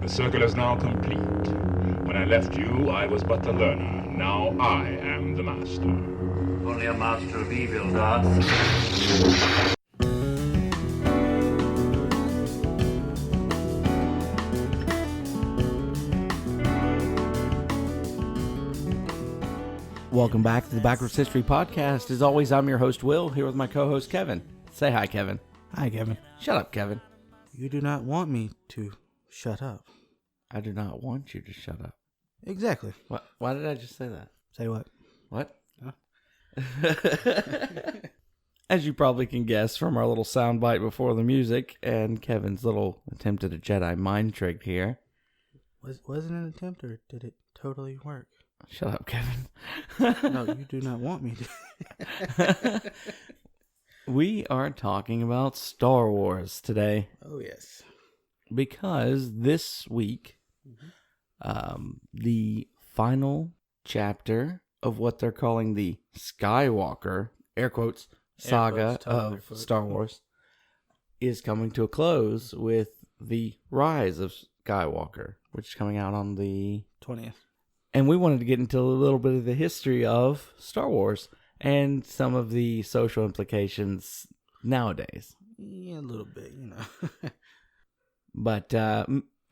The circle is now complete. When I left you, I was but the learner. Now I am the master. Only a master of evil, Darth. Welcome back to the Backwards History Podcast. As always, I'm your host, Will, here with my co-host, Kevin. Say hi, Kevin. Hi, Kevin. Shut up, Kevin. You do not want me to shut up. I do not want you to shut up. Exactly. What? Why did I just say that? Say what? What? Huh? As you probably can guess from our little soundbite before the music and Kevin's little attempt at a Jedi mind trick here. Was it an attempt or did it totally work? Shut up, Kevin. No, you do not want me to. We are talking about Star Wars today Oh, yes. because this week, the final chapter of what they're calling the Skywalker, air quotes, saga of Star Wars is coming to a close with the Rise of Skywalker, which is coming out on the 20th. And we wanted to get into a little bit of the history of Star Wars and some of the social implications nowadays. Yeah, a little bit, you know. But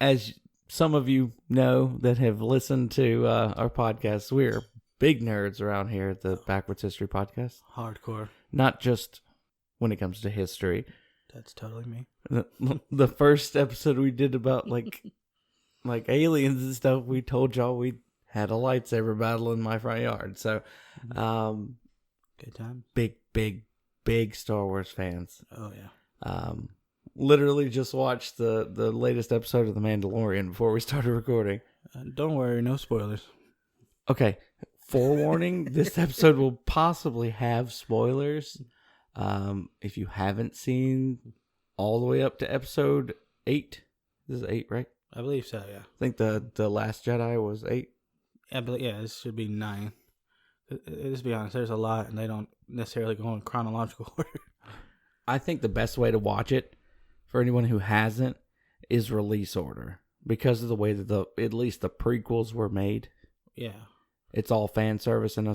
as some of you know that have listened to our podcast, we're big nerds around here at the Backwards History Podcast. Hardcore. Not just when it comes to history. That's totally me. The first episode we did about like aliens and stuff, we told y'all we had a lightsaber battle in my front yard. So, Good time. big Star Wars fans. Oh, yeah. Literally just watched the latest episode of The Mandalorian before we started recording. Don't worry, no spoilers. Okay, forewarning, this episode will possibly have spoilers. If you haven't seen all the way up to episode 8, this is 8, right? I believe so, yeah. I think the Last Jedi was 8. Yeah, this should be 9. Let's be honest, there's a lot, and they don't necessarily go in chronological order. I think the best way to watch it, for anyone who hasn't, is release order. Because of the way that at least the prequels were made. Yeah. It's all fan service, and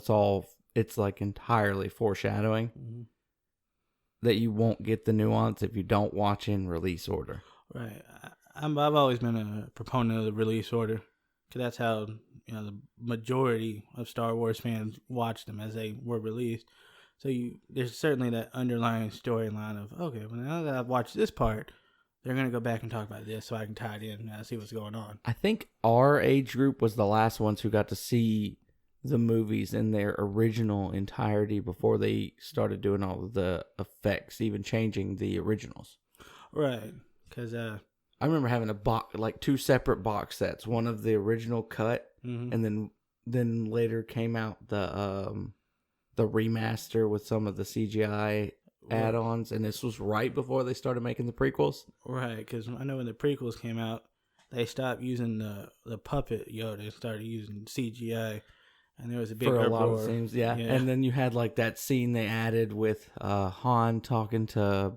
it's like entirely foreshadowing. Mm-hmm. That you won't get the nuance if you don't watch in release order. Right. I've always been a proponent of the release order, because that's how the majority of Star Wars fans watched them as they were released. So there's certainly that underlying storyline of, okay, well, now that I've watched this part, they're going to go back and talk about this so I can tie it in and see what's going on. I think our age group was the last ones who got to see the movies in their original entirety before they started doing all of the effects, even changing the originals. Right. Because I remember having two separate box sets, one of the original cut, mm-hmm. and then later came out the remaster with some of the CGI add-ons, and this was right before they started making the prequels. Right, because I know when the prequels came out, they stopped using the puppet Yoda and started using CGI, and there was a big for a uproar. lot of scenes, yeah. And then you had like that scene they added with Han talking to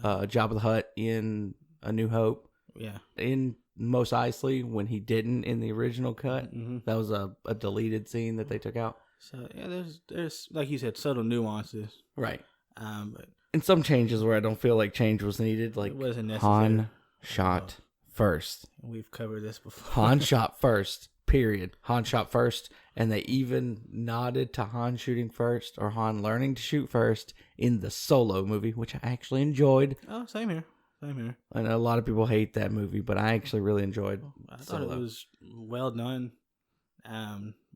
Jabba the Hutt in A New Hope. Yeah. In Mos Eisley, when he didn't in the original cut, mm-hmm. that was a deleted scene that they took out. So yeah, there's like you said, subtle nuances, right? But and some changes where I don't feel like change was needed, like it wasn't necessary. Han shot first. We've covered this before. Han shot first. Period. Han shot first, and they even nodded to Han shooting first or Han learning to shoot first in the Solo movie, which I actually enjoyed. Oh, same here. I know a lot of people hate that movie, but I actually really enjoyed I Solo. thought it was well done.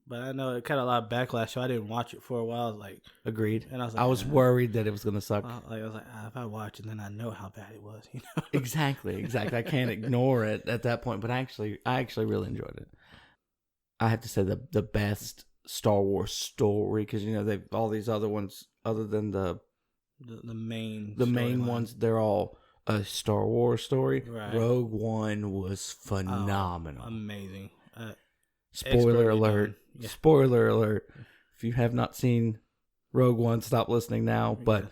But I know it got a lot of backlash, so I didn't watch it for a while. Like, agreed. And I was like, I was worried that it was going to suck. I was like, if I watch it, then I know how bad it was. Exactly. I can't ignore it at that point. But I actually really enjoyed it. I have to say the best Star Wars story, because they've all these other ones other than the main ones. They're all a Star Wars story. Right. Rogue One was phenomenal. Amazing. Spoiler alert. Done. Yeah. Spoiler alert. If you have not seen Rogue One, stop listening now. But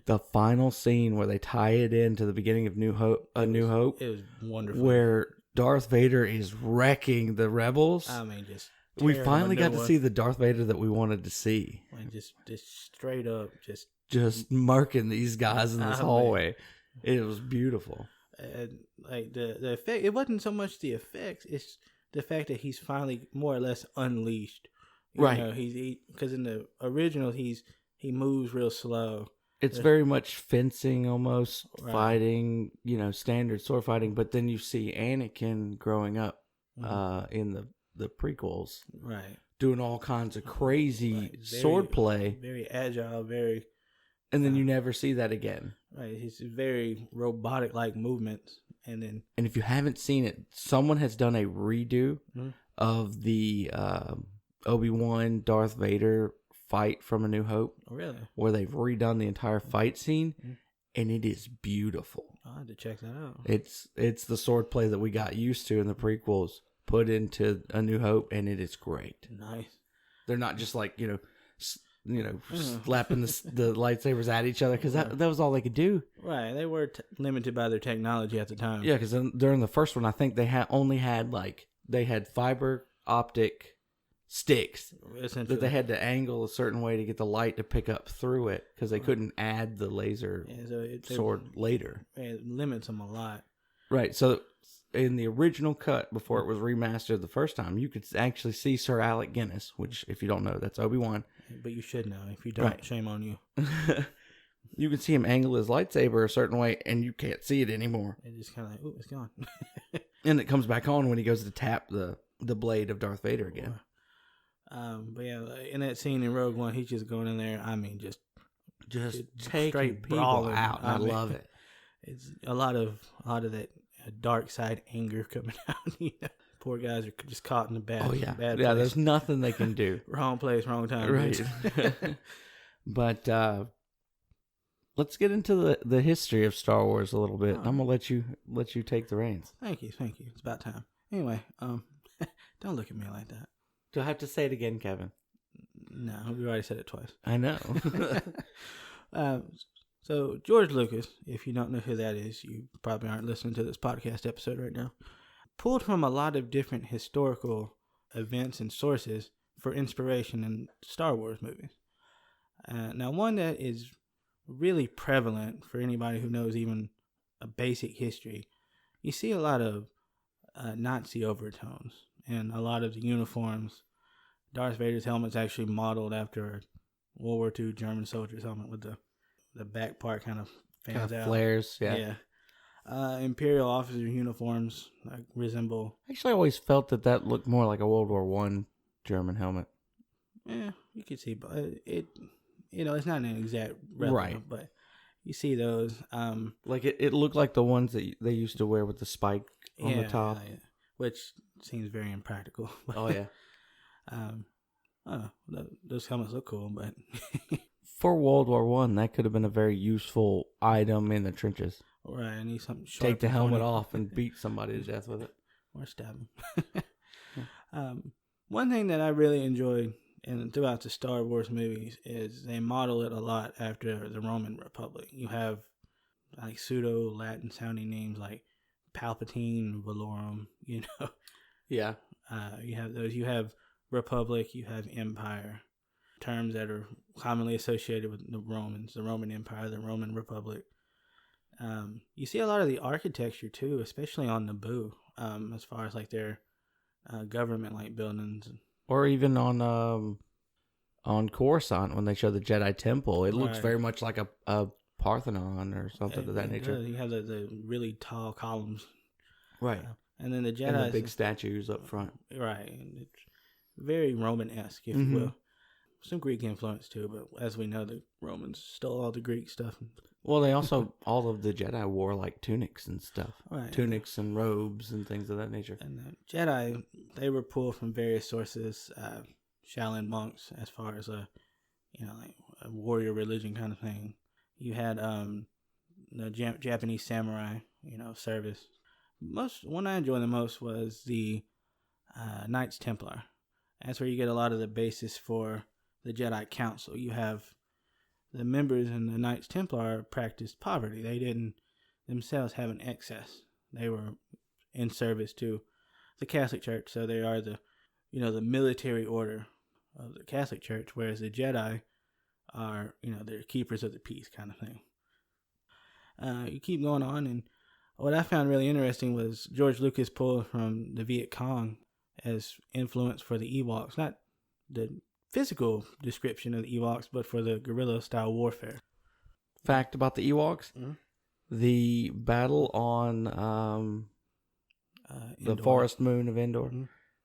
the final scene where they tie it into the beginning of New Hope, It was wonderful. where Darth Vader is wrecking the rebels. I mean, just We tearing finally them a got new to one. see the Darth Vader that we wanted to see. Like just straight up, just Murking these guys in this man. hallway. It was beautiful. like the effect. It wasn't so much the effects; it's the fact that he's finally more or less unleashed. Right. You know, because in the original he moves real slow. It's very much fencing, almost Right. fighting, standard sword fighting. But then you see Anakin growing up Mhm. in the prequels, Right. doing all kinds of crazy Like, very- sword play, Very agile. Very and then you never see that again. right. He's very robotic like movements, and then And if you haven't seen it, someone has done a redo Mhm. of the Obi-Wan Darth Vader fight from A New Hope, really, where they've redone the entire fight scene, Mhm. and it is beautiful. I had to check that out. It's the sword play that we got used to in the prequels put into A New Hope, and it is great. Nice. They're not just like slapping the lightsabers at each other, because that was all they could do. Right. They were limited by their technology at the time. Yeah, because during the first one, I think they only had fiber optic sticks Essentially. that they had to angle a certain way to get the light to pick up through it, because they couldn't add the laser Yeah, so sword later. It limits them a lot. Right. So in the original cut, before it was remastered the first time, you could actually see Sir Alec Guinness, which, if you don't know, that's Obi-Wan. But you should know. If you don't, Right. shame on you. You can see him angle his lightsaber a certain way, and you can't see it anymore. It just kind of like, ooh, it's gone. And it comes back on when he goes to tap the blade of Darth Vader again. But yeah, in that scene in Rogue One, he's just going in there. I mean, just Taking straight people brawling. out. I I mean, love it. it's a lot of that dark side anger coming out. You know? Poor guys are just caught in the bad. Oh yeah, bad yeah. place. There's nothing they can do. Wrong place, wrong time. Right. bitch. But let's get into the history of Star Wars a little bit. Oh. I'm gonna let you take the reins. Thank you. It's about time. Anyway, don't look at me like that. Do I have to say it again, Kevin? No, we already said it twice. I know. So George Lucas, if you don't know who that is, you probably aren't listening to this podcast episode right now, pulled from a lot of different historical events and sources for inspiration in Star Wars movies. Now, one that is really prevalent for anybody who knows even a basic history, you see a lot of Nazi overtones and a lot of the uniforms. Darth Vader's helmet's actually modeled after a World War II German soldier's helmet with the back part kind of fans out. Flares. Yeah. Imperial officer uniforms resemble. Actually, I always felt that looked more like a World War One German helmet. Yeah, you could see, but it's not an exact replica, Right. but you see those. Like it looked like the ones that they used to wear with the spike on the top. yeah, which seems very impractical. Oh yeah. Those helmets look cool, but For World War One, that could have been a very useful item in the trenches. right, I need something sharp. Take the and helmet pointy. off and beat somebody to death with it. Or stab them. One thing that I really enjoyed throughout the Star Wars movies is they model it a lot after the Roman Republic. You have like pseudo Latin sounding names like Palpatine, Valorum. You know, Yeah. you have those. You have Republic. You have Empire. Terms that are commonly associated with the Romans, the Roman Empire, the Roman Republic. You see a lot of the architecture too, especially on Naboo, as far as like their government-like buildings. Or even on Coruscant when they show the Jedi Temple, it looks Right. very much like a Parthenon or something of that It nature. does. You have the really tall columns, Right. and then the And the Jedi, big statues up front. right? And it's very Roman-esque, if Mhm. you will. Some Greek influence too, but as we know, the Romans stole all the Greek stuff. Well, they also all of the Jedi wore like tunics and stuff, Right. tunics and robes and things of that nature. And the Jedi, they were pulled from various sources, Shaolin monks, as far as like a warrior religion kind of thing. You had the Japanese samurai, service. One I enjoyed the most was the Knights Templar. That's where you get a lot of the basis for the Jedi Council. You have the members in the Knights Templar practiced poverty. They didn't themselves have an excess. They were in service to the Catholic Church. So they are the military order of the Catholic Church, whereas the Jedi are, they're keepers of the peace kind of thing. You keep going on, and what I found really interesting was George Lucas pulled from the Viet Cong as influence for the Ewoks, not the physical description of the Ewoks, but for the guerrilla-style warfare. Fact about the Ewoks: Mm-hmm. the battle on the forest moon of Endor Mm-hmm.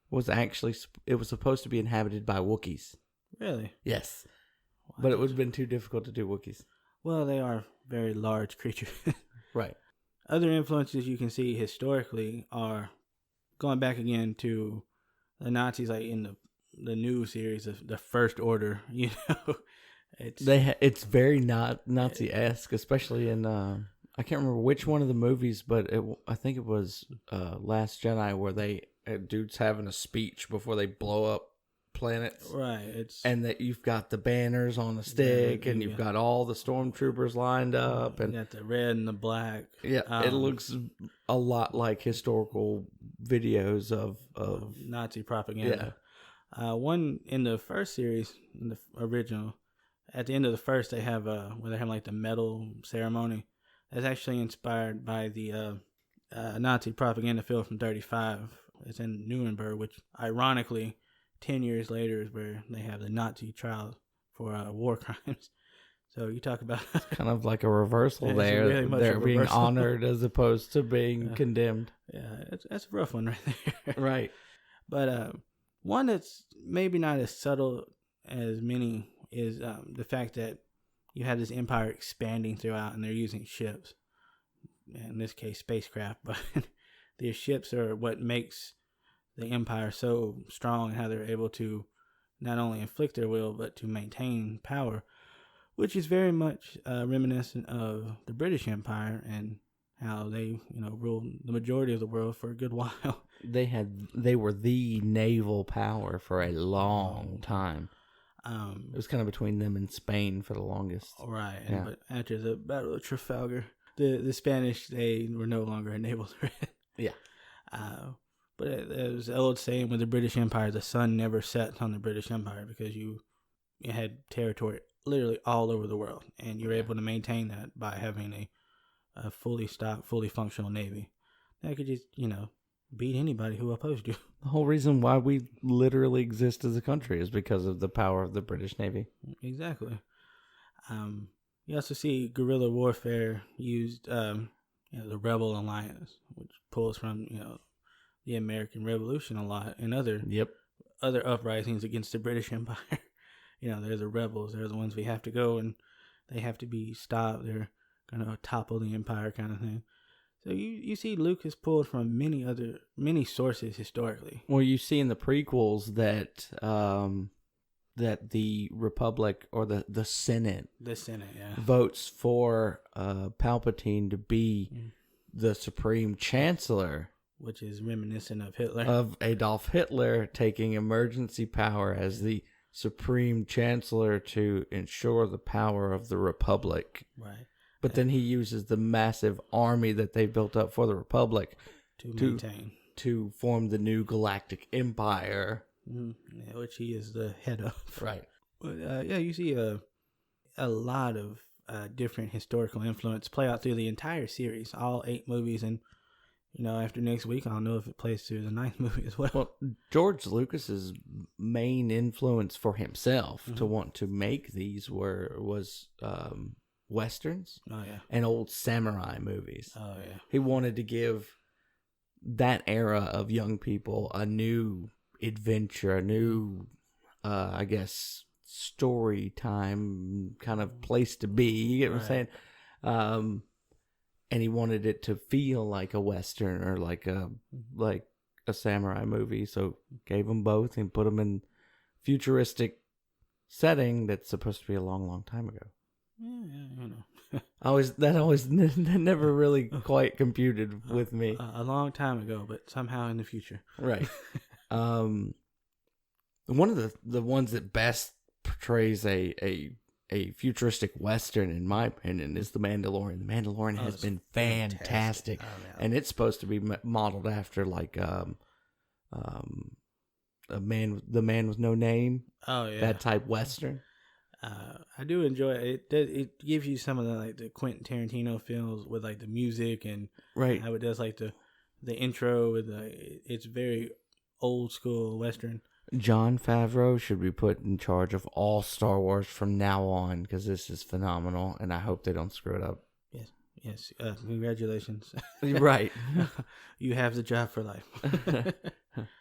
was actually supposed to be inhabited by Wookiees. Really? Yes, but it would have been too difficult to do Wookiees. Well, they are very large creatures. Right. Other influences you can see historically are going back again to the Nazis, like in the new series of the First Order. It's very not Nazi-esque, especially in I can't remember which one of the movies, but I think it was Last Jedi, where dude's having a speech before they blow up planets. Right. And that you've got the banners on the stick, and you've got all the stormtroopers lined up, and you got the red and the black. Yeah, it looks a lot like historical videos of Nazi propaganda. Yeah. One in the first series, in the original, at the end of the first, they have where they have like the medal ceremony. That's actually inspired by the Nazi propaganda film from 1935. It's in Nuremberg, which ironically 10 years later is where they have the Nazi trial for war crimes. So you talk about kind of like a reversal there. Really they're being honored as opposed to being condemned. Yeah, that's a rough one right there. Right. But one that's maybe not as subtle as many is the fact that you have this empire expanding throughout, and they're using ships. In this case, spacecraft. But their ships are what makes the empire so strong, and how they're able to not only inflict their will, but to maintain power, which is very much reminiscent of the British Empire and how they, ruled the majority of the world for a good while. They were the naval power for a long time. It was kind of between them and Spain for the longest. Right. Yeah. But after the Battle of Trafalgar, the Spanish, they were no longer a naval threat. Yeah. But it was the old saying with the British Empire, the sun never sets on the British Empire, because you had territory literally all over the world, and you're able to maintain that by having a fully stocked, fully functional navy that could just, beat anybody who opposed you. The whole reason why we literally exist as a country is because of the power of the British Navy. Exactly. You also see guerrilla warfare used, the Rebel Alliance, which pulls from, the American Revolution a lot, and other uprisings against the British Empire. They're the rebels. They're the ones we have to go, and they have to be stopped. They're going to topple the empire, kind of thing. So you see Lucas pulled from many sources historically. Well, you see in the prequels that that the Republic or the Senate votes for Palpatine to be the Supreme Chancellor, which is reminiscent of Hitler, of Adolf Hitler taking emergency power as the Supreme Chancellor to ensure the power of the Republic. Right. But then he uses the massive army that they built up for the Republic to form the new Galactic Empire, which he is the head of. Right. But you see a lot of different historical influence play out through the entire series, all 8 movies, and after next week, I'll know if it plays through the 9th movie as well. Well, George Lucas's main influence for himself to want to make these was Westerns and old samurai movies. Oh, yeah. He wanted to give that era of young people a new adventure, a new, I guess, story time kind of place to be. You get what I'm saying? And he wanted it to feel like a Western or like a samurai movie. So gave them both and put them in futuristic setting that's supposed to be a long, long time ago. Yeah. That never really quite computed with me. A long time ago, but somehow in the future. Right. One of the ones that best portrays a a futuristic Western, in my opinion, is The Mandalorian. The Mandalorian has been fantastic. Oh, yeah. And it's supposed to be modeled after like the man with no name. Oh yeah, That type Western. I do enjoy it. It gives you some of the Quentin Tarantino feels with like the music and Right. how it does like the intro with it's very old school Western. Jon Favreau should be put in charge of all Star Wars from now on, because this is phenomenal, and I hope they don't screw it up. Yes. Congratulations. Right. You have the job for life.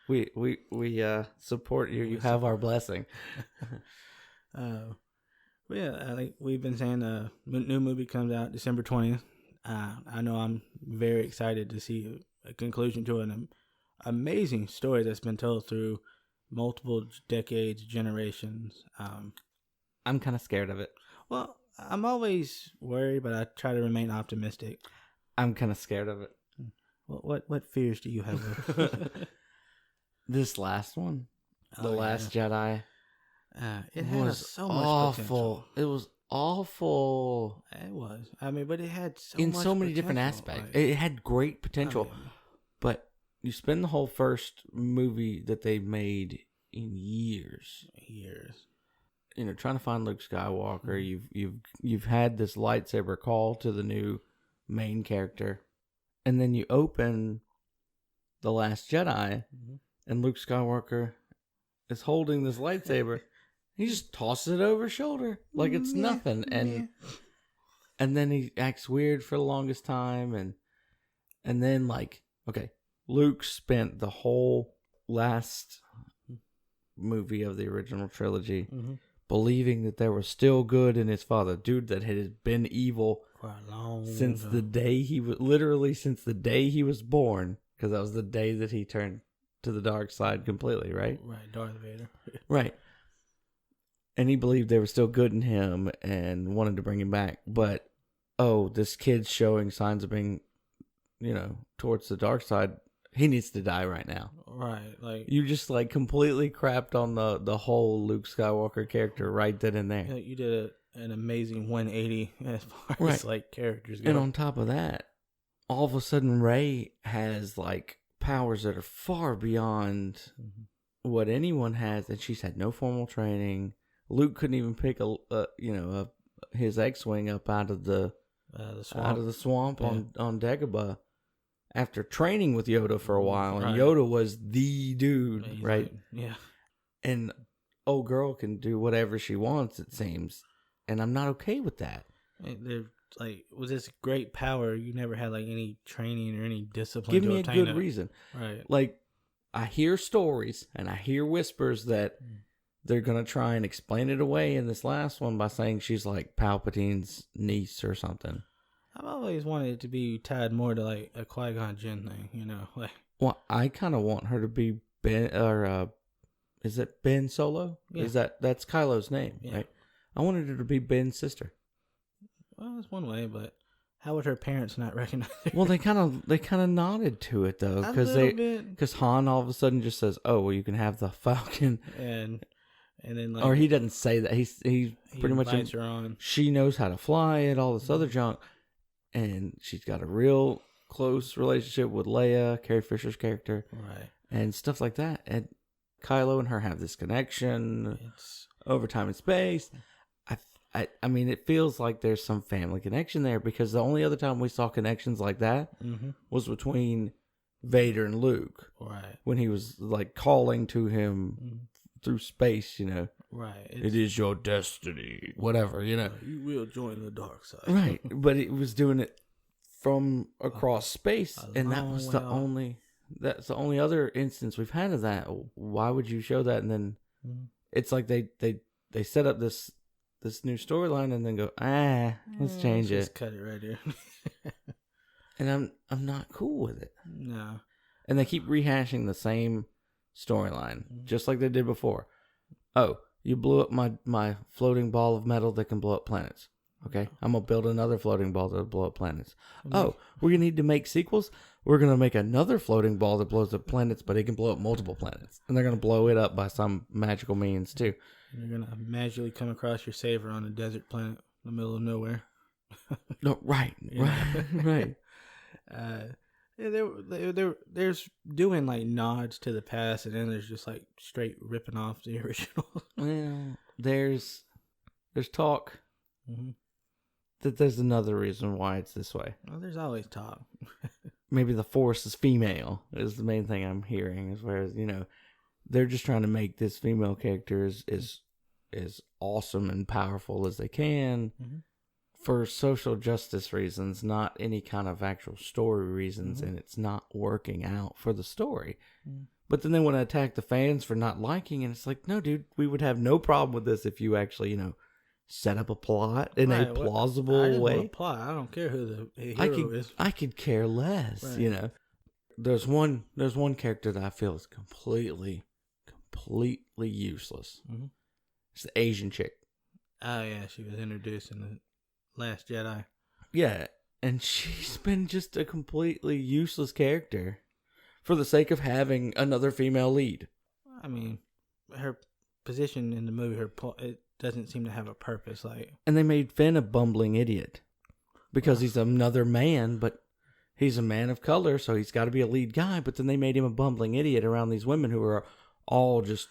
we support you. You have our blessing. But yeah, like we've been saying, new movie comes out December 20th. I know I'm very excited to see a conclusion to an amazing story that's been told through multiple decades, generations. I'm kind of scared of it. Well, I'm always worried, but I try to remain optimistic. I'm kind of scared of it. What fears do you have? This last one, The Last Jedi, it had was so much awful. potential. It was awful It was. I mean, but it had in much so many different potential. aspects. Like, It had great potential, I mean, but you spend the whole first movie that they made in years, years. trying to find Luke Skywalker. You've had this lightsaber call to the new main character, and then you open The Last Jedi, and Luke Skywalker is holding this lightsaber. He just tosses it over his shoulder like it's nothing, and then he acts weird for the longest time, and then Luke spent the whole last movie of the original trilogy believing that there was still good in his father, dude that had been evil For a long since time. the day he was literally since the day he was born, because that was the day that he turned to the dark side completely, right? Right, Darth Vader. Right. And he believed there was still good in him and wanted to bring him back. But, this kid's showing signs of being, towards the dark side. He needs to die right now. Right, like You just, completely crapped on the whole Luke Skywalker character right then and there. you did an amazing 180 as far Right. as characters go. And on top of that, all of a sudden Rey has, powers that are far beyond what anyone has, and she's had no formal training. Luke couldn't even pick his X-wing up out of the swamp on Dagobah after training with Yoda for a while, and Right. Yoda was the dude, He's right? yeah. And old girl can do whatever she wants, it seems, and I'm not okay with that. They're with this great power, you never had any training or any discipline. Give to me a obtain good it. reason. Right. I hear stories and I hear whispers that they're going to try and explain it away in this last one by saying she's Palpatine's niece or something. I've always wanted it to be tied more to a Qui-Gon Jinn thing, Well, I kind of want her to be Ben, or is it Ben Solo? Yeah. That's Kylo's name, Yeah. right? I wanted her to be Ben's sister. Well, that's one way, but how would her parents not recognize her? Well, they kind of nodded to it though, A little bit. because Han all of a sudden just says, "Oh, well, you can have the Falcon," and then or he doesn't say that. He pretty much invites her on. she knows how to fly it, all this other junk, and she's got a real close relationship with Leia, Carrie Fisher's character, Right. and stuff like that. And Kylo and her have this connection It's over time and space. I mean, it feels like there's some family connection there, because the only other time we saw connections like that was between Vader and Luke, right. when he was calling to him through space, Right. it is your destiny, whatever, You will join the dark side. Right, but it was doing it from across space, and that long was way off. that's the only other instance we've had of that. Why would you show that? And then it's like they set up this new storyline and then go, let's change Let's it. just cut it right here. And I'm not cool with it. No. And they keep rehashing the same storyline, just like they did before. Oh, you blew up my floating ball of metal that can blow up planets. Okay, I'm gonna build another floating ball that blow up planets. Oh, we're gonna need to make sequels. We're gonna make another floating ball that blows up planets, but it can blow up multiple planets, and they're gonna blow it up by some magical means too. And you're gonna magically come across your saver on a desert planet in the middle of nowhere. No, right. Right. There's doing like nods to the past, and then there's just like straight ripping off the original. Well, there's talk Mm-hmm. that there's another reason why it's this way. Well, there's always talk. Maybe the Force is female is the main thing I'm hearing. Is whereas they're just trying to make this female character as awesome and powerful as they can. Mm-hmm. For social justice reasons, not any kind of actual story reasons, and it's not working out for the story. But then they want to attack the fans for not liking it. It's like, no, dude, we would have no problem with this if you actually, set up a plot in a plausible way. Plot. I don't care who the hero is. I could care less, Right. There's one character that I feel is completely useless. Mm-hmm. It's the Asian chick. Oh yeah, she was introduced in the Last Jedi. Yeah, and she's been just a completely useless character for the sake of having another female lead. I mean, her position in the movie, it doesn't seem to have a purpose. And they made Finn a bumbling idiot because he's another man, but he's a man of color, so he's got to be a lead guy. But then they made him a bumbling idiot around these women who are all just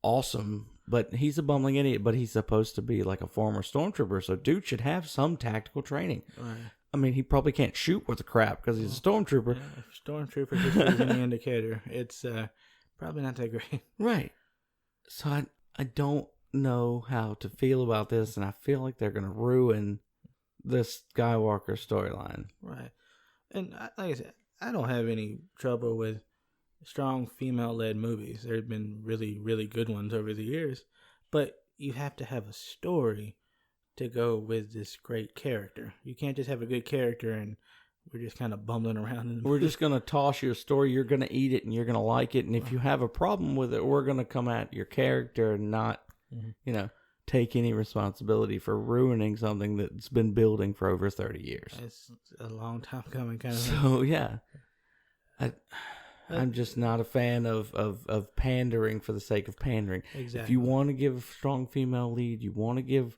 awesome. But he's a bumbling idiot, but he's supposed to be like a former stormtrooper, so dude should have some tactical training. Right. I mean, he probably can't shoot worth a crap because he's a stormtrooper. Yeah, if stormtrooper history is any indicator, it's probably not that great. Right. So I don't know how to feel about this, and I feel like they're going to ruin this Skywalker storyline. Right. And like I said, I don't have any trouble with strong female-led movies. There have been really, really good ones over the years. But you have to have a story to go with this great character. You can't just have a good character and we're just kind of bumbling around. In the We're just going to toss you a story. You're going to eat it and you're going to like it. And if you have a problem with it, we're going to come at your character and not, take any responsibility for ruining something that's been building for over 30 years. It's a long time coming, kind of. So, yeah. I'm just not a fan of pandering for the sake of pandering. Exactly. If you want to give a strong female lead, you want to give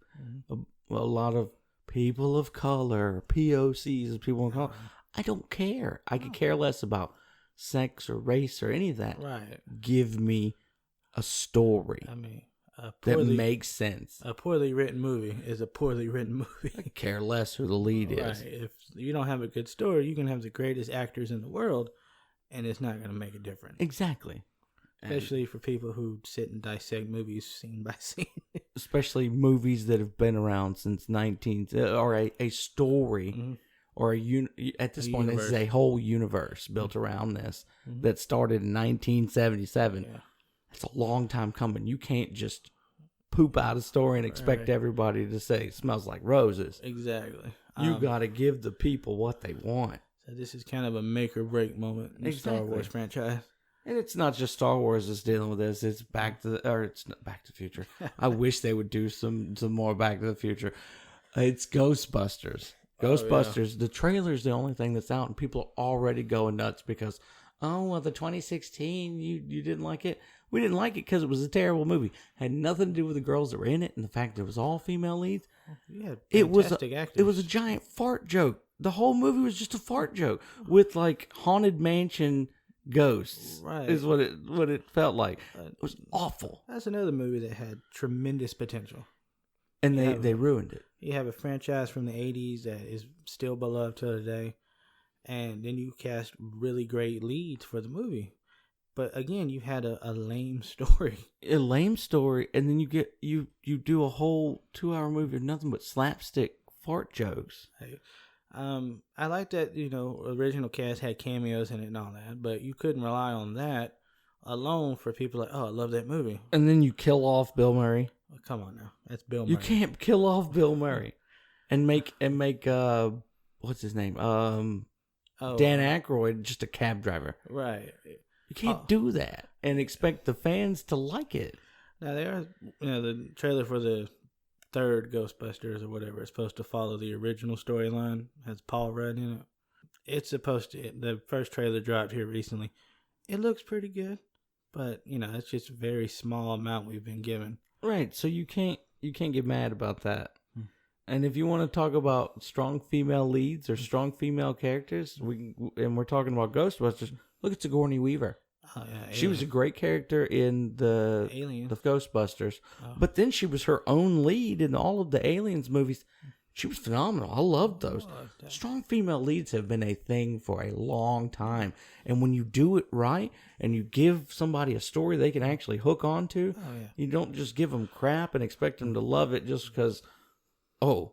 a lot of people of color, POCs, as people want to call it, I don't care. I could care less about sex or race or any of that. Right. Give me a story that makes sense. A poorly written movie is a poorly written movie. I care less who the lead is. Right. If you don't have a good story, you can have the greatest actors in the world, and it's not going to make a difference. Exactly. Especially for people who sit and dissect movies scene by scene. Especially movies that have been around since or a story or at this point universe. this is a whole universe built around this that started in 1977. Yeah. It's a long time coming. You can't just poop out a story and expect everybody to say it smells like roses. Exactly. You got to give the people what they want. So this is kind of a make or break moment in the Star Wars franchise. And it's not just Star Wars that's dealing with this. It's it's not Back to the Future. I wish they would do some more Back to the Future. It's Ghostbusters. Ghostbusters. The trailer's the only thing that's out, and people are already going nuts because, the 2016, you didn't like it? We didn't like it because it was a terrible movie. Had nothing to do with the girls that were in it and the fact that it was all female leads. Yeah, It was actors. a giant fart joke. The whole movie was just a fart joke with like haunted mansion ghosts. Right. Is what it felt like. It was awful. That's another movie that had tremendous potential. And they ruined it. You have a franchise from the 80s that is still beloved to today, and then you cast really great leads for the movie. But again, you had a lame story. A lame story, and then you do a whole 2-hour movie of nothing but slapstick fart jokes. I like that, original cast had cameos in it and all that, but you couldn't rely on that alone for people like, oh, I love that movie. And then you kill off Bill Murray. Well, come on now, that's Bill Murray. You can't kill off Bill Murray and make what's his name? Dan Aykroyd just a cab driver. Right. You can't do that and expect the fans to like it. Now the trailer for the third Ghostbusters or whatever. It's supposed to follow the original storyline. Has Paul Rudd in it. It's supposed to. The first trailer dropped here recently. It looks pretty good, but it's just a very small amount we've been given. Right. So you can't get mad about that. And if you want to talk about strong female leads or strong female characters, we're talking about Ghostbusters. Look at Sigourney Weaver. Oh yeah, she was a great character in the Ghostbusters, but then she was her own lead in all of the Aliens movies. She was phenomenal. I loved those. Strong female leads have been a thing for a long time, and when you do it right and you give somebody a story they can actually hook onto, you don't just give them crap and expect them to love it just because. Oh,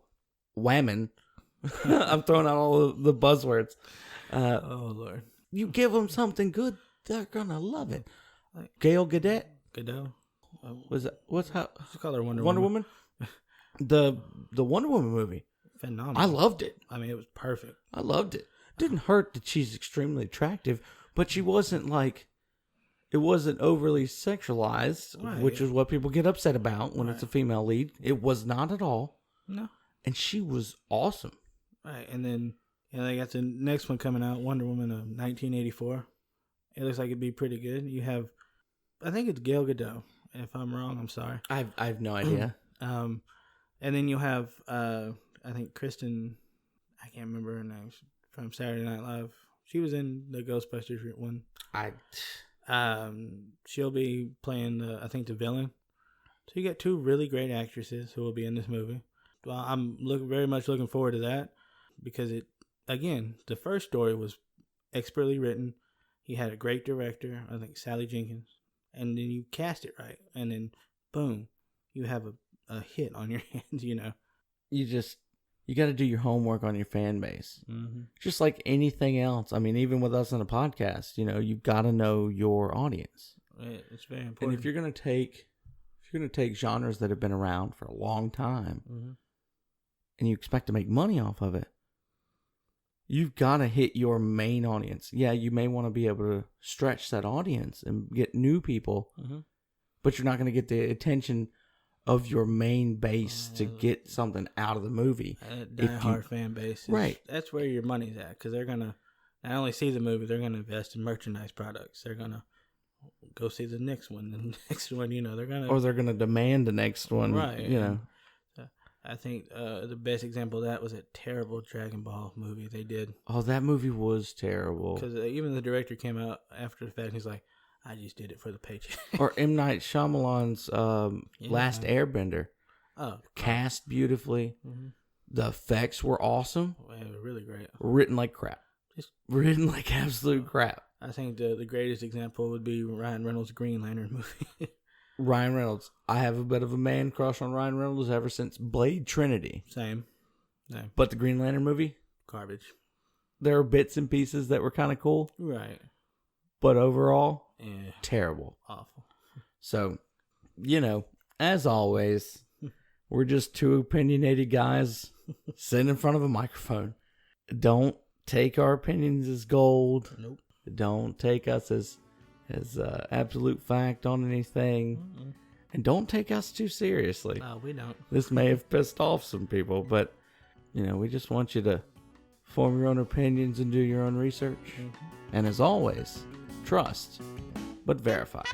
whammon. I'm throwing out all of the buzzwords. Oh, Lord. You give them something good, they're going to love it. Gail Gadot. Gadot. Was that, what's how? Just call her Wonder Woman? The Wonder Woman movie. Phenomenal. I loved it. I mean, it was perfect. I loved it. Didn't hurt that she's extremely attractive, but she wasn't it wasn't overly sexualized, Right. which is what people get upset about when it's a female lead. It was not at all. No. And she was awesome. Right. And then they got the next one coming out, Wonder Woman of 1984. It looks like it'd be pretty good. You have, I think it's Gal Gadot. If I'm wrong, I'm sorry. I have no idea. And then you'll have, I think Kristen, I can't remember her name, from Saturday Night Live. She was in the Ghostbusters one. She'll be playing the villain. So you got two really great actresses who will be in this movie. Well, I'm very much looking forward to that because the first story was expertly written. He had a great director, I think Sally Jenkins, and then you cast it right, and then boom, you have a hit on your hands. You got to do your homework on your fan base, just like anything else. I mean, even with us on a podcast, you've got to know your audience. It's very important. And if you're going to take genres that have been around for a long time, and you expect to make money off of it, you've got to hit your main audience. Yeah, you may want to be able to stretch that audience and get new people, but you're not going to get the attention of your main base to get something out of the movie. Die-hard fan base. Right. That's where your money's at, because they're going to not only see the movie, they're going to invest in merchandise products. They're going to go see the next one, the next one, they're going to... Or they're going to demand the next one, right. I think the best example of that was a terrible Dragon Ball movie they did. Oh, that movie was terrible. Because even the director came out after the fact and he's like, I just did it for the paycheck. Or M. Night Shyamalan's Last Airbender. Oh. Cast beautifully. The effects were awesome. Well, they were really great. Written like crap. Written like absolute crap. I think the greatest example would be Ryan Reynolds' Green Lantern movie. Ryan Reynolds. I have a bit of a man crush on Ryan Reynolds ever since Blade Trinity. Same. But the Green Lantern movie? Garbage. There are bits and pieces that were kind of cool. Right. But overall, terrible. Awful. So, as always, we're just two opinionated guys sitting in front of a microphone. Don't take our opinions as gold. Nope. Don't take us as absolute fact on anything. And don't take us too seriously. No, we don't. This may have pissed off some people, but, we just want you to form your own opinions and do your own research. And as always, trust, but verify.